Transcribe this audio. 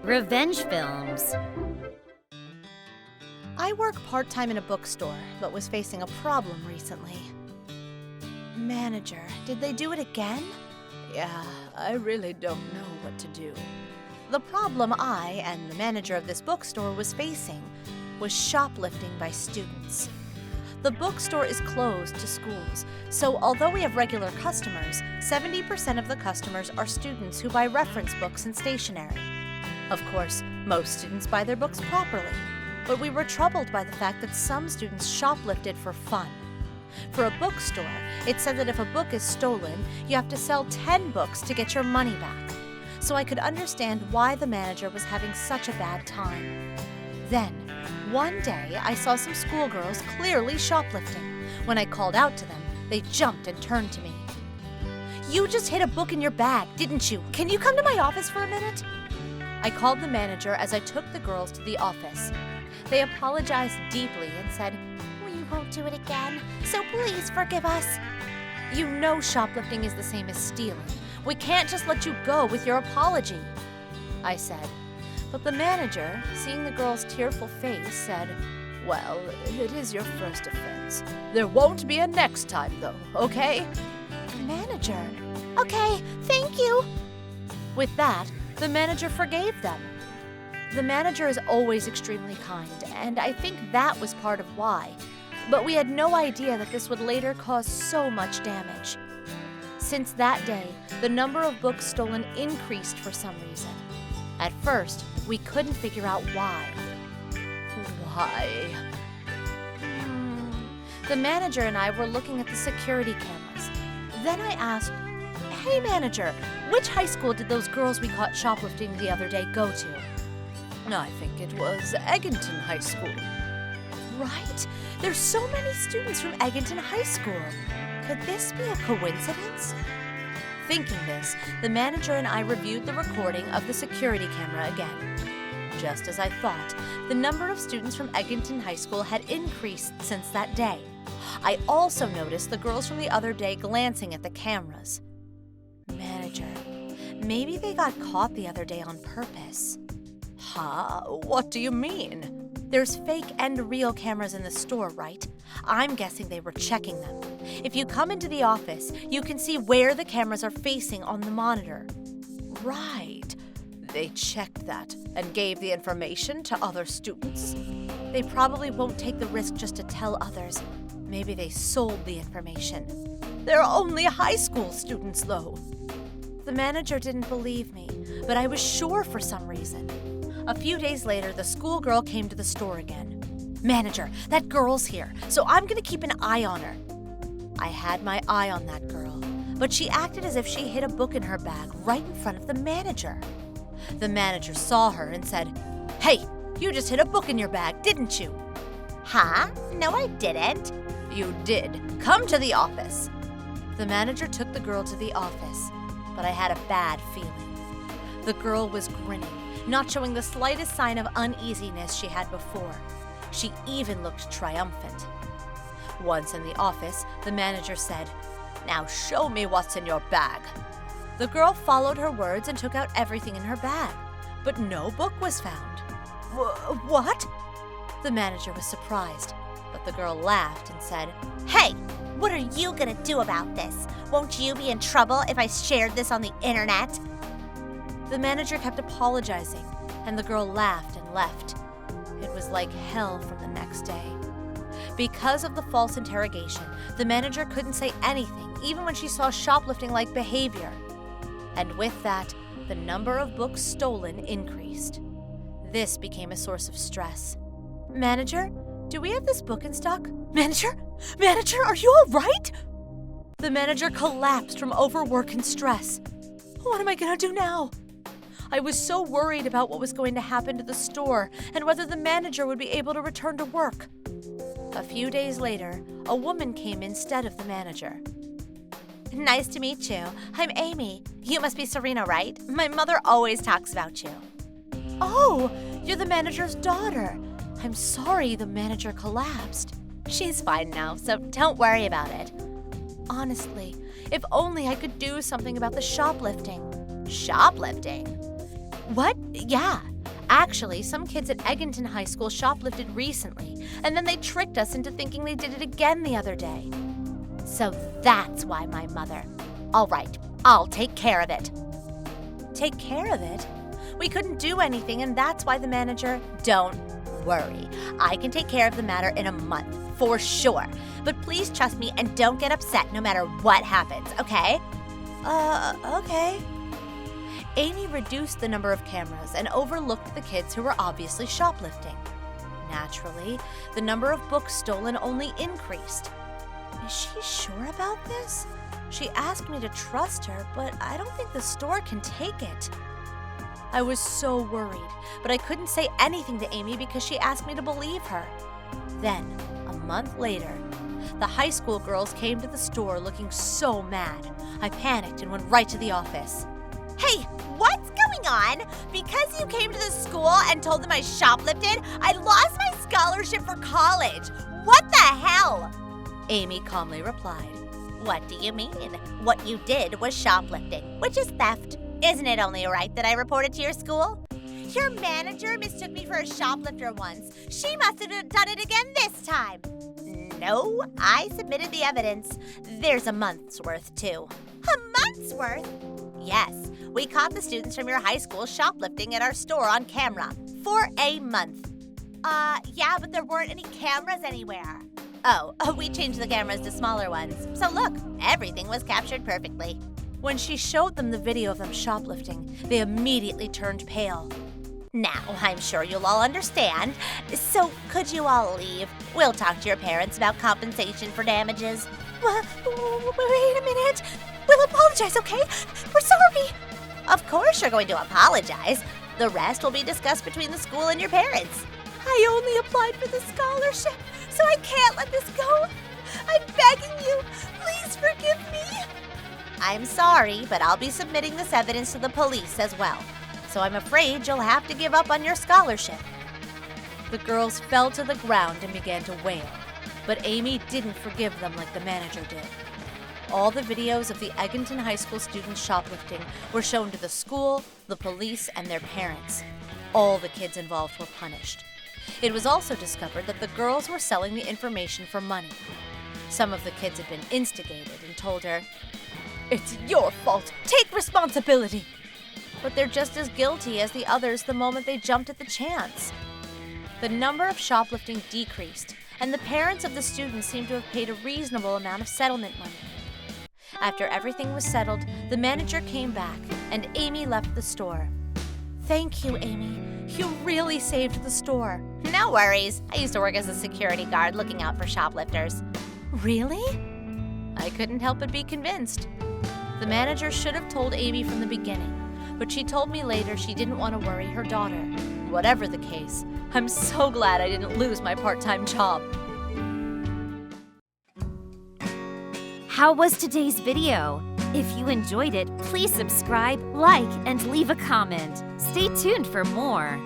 Revenge films. I work part-time in a bookstore, but was facing a problem recently. Manager, did they do it again? Yeah, I really don't know what to do. The problem I and the manager of this bookstore was facing was shoplifting by students. The bookstore is closed to schools, so although we have regular customers, 70% of the customers are students who buy reference books and stationery. Of course, most students buy their books properly, but we were troubled by the fact that some students shoplifted for fun. For a bookstore, it said that if a book is stolen, you have to sell 10 books to get your money back. So I could understand why the manager was having such a bad time. Then, one day, I saw some schoolgirls clearly shoplifting. When I called out to them, they jumped and turned to me. "You just hid a book in your bag, didn't you? Can you come to my office for a minute?" I called the manager as I took the girls to the office. They apologized deeply and said, "We won't do it again, so please forgive us." "You know shoplifting is the same as stealing. We can't just let you go with your apology," I said. But the manager, seeing the girl's tearful face, said, "Well, it is your first offense. There won't be a next time, though, okay?" "Manager, okay, thank you." With that, the manager forgave them. The manager is always extremely kind, and I think that was part of why. But we had no idea that this would later cause so much damage. Since that day, the number of books stolen increased for some reason. At first, we couldn't figure out why. Why? The manager and I were looking at the security cameras. Then I asked, "Hey manager, which high school did those girls we caught shoplifting the other day go to?" "I think it was Egginton High School." "Right? There's so many students from Egginton High School. Could this be a coincidence?" Thinking this, the manager and I reviewed the recording of the security camera again. Just as I thought, the number of students from Egginton High School had increased since that day. I also noticed the girls from the other day glancing at the cameras. Manager, maybe they got caught the other day on purpose. Huh? What do you mean? There's fake and real cameras in the store, right? I'm guessing they were checking them. If you come into the office, you can see where the cameras are facing on the monitor. Right. They checked that and gave the information to other students. They probably won't take the risk just to tell others. Maybe they sold the information. They're only high school students, though. The manager didn't believe me, but I was sure for some reason. A few days later, the schoolgirl came to the store again. "Manager, that girl's here, so I'm gonna keep an eye on her." I had my eye on that girl, but she acted as if she hid a book in her bag right in front of the manager. The manager saw her and said, "Hey, you just hid a book in your bag, didn't you?" "Huh? No, I didn't." "You did. Come to the office." The manager took the girl to the office, but I had a bad feeling. The girl was grinning, not showing the slightest sign of uneasiness she had before. She even looked triumphant. Once in the office, the manager said, "Now show me what's in your bag." The girl followed her words and took out everything in her bag, but no book was found. What? The manager was surprised, but the girl laughed and said, "Hey, what are you gonna do about this? Won't you be in trouble if I shared this on the internet?" The manager kept apologizing, and the girl laughed and left. It was like hell from the next day. Because of the false interrogation, the manager couldn't say anything, even when she saw shoplifting-like behavior. And with that, the number of books stolen increased. This became a source of stress. "Manager, do we have this book in stock? Manager? Manager, are you all right?" The manager collapsed from overwork and stress. What am I gonna do now? I was so worried about what was going to happen to the store and whether the manager would be able to return to work. A few days later, a woman came instead of the manager. "Nice to meet you. I'm Amy. You must be Serena, right? My mother always talks about you." "Oh, you're the manager's daughter. I'm sorry the manager collapsed." "She's fine now, so don't worry about it." Honestly, If only I could do something about the shoplifting. Shoplifting? What? Yeah. Actually, some kids at Egginton High School shoplifted recently, and then they tricked us into thinking they did it again the other day. So that's why my mother. All right, I'll take care of it. Take care of it? We couldn't do anything, and that's why the manager. Don't worry. I can take care of the matter in a month, for sure. But please trust me and don't get upset no matter what happens, okay? Okay. Amy reduced the number of cameras and overlooked the kids who were obviously shoplifting. Naturally, the number of books stolen only increased. Is she sure about this? She asked me to trust her, but I don't think the store can take it. I was so worried, but I couldn't say anything to Amy because she asked me to believe her. Then, a month later, the high school girls came to the store looking so mad. I panicked and went right to the office. Hey, what's going on? Because you came to the school and told them I shoplifted, I lost my scholarship for college. What the hell? Amy calmly replied. What do you mean? What you did was shoplifting, which is theft. Isn't it only right that I report it to your school? Your manager mistook me for a shoplifter once. She must have done it again this time. No, I submitted the evidence. There's a month's worth, too. A month's worth? Yes, we caught the students from your high school shoplifting at our store on camera for a month. Yeah, but there weren't any cameras anywhere. Oh, we changed the cameras to smaller ones. So look, everything was captured perfectly. When she showed them the video of them shoplifting, they immediately turned pale. Now, I'm sure you'll all understand. So, could you all leave? We'll talk to your parents about compensation for damages. Wait a minute. We'll apologize, okay? We're sorry. Of course you're going to apologize. The rest will be discussed between the school and your parents. I only applied for the scholarship, so I can't let this go. I'm begging you. Please forgive me. I'm sorry, but I'll be submitting this evidence to the police as well. So I'm afraid you'll have to give up on your scholarship. The girls fell to the ground and began to wail, but Amy didn't forgive them like the manager did. All the videos of the Egginton High School students shoplifting were shown to the school, the police, and their parents. All the kids involved were punished. It was also discovered that the girls were selling the information for money. Some of the kids had been instigated and told her, "It's your fault. Take responsibility." But they're just as guilty as the others the moment they jumped at the chance. The number of shoplifting decreased, and the parents of the students seemed to have paid a reasonable amount of settlement money. After everything was settled, the manager came back, and Amy left the store. Thank you, Amy. You really saved the store. No worries. I used to work as a security guard looking out for shoplifters. Really? I couldn't help but be convinced. The manager should have told Amy from the beginning, but she told me later she didn't want to worry her daughter. Whatever the case, I'm so glad I didn't lose my part-time job. How was today's video? If you enjoyed it, please subscribe, like, and leave a comment. Stay tuned for more.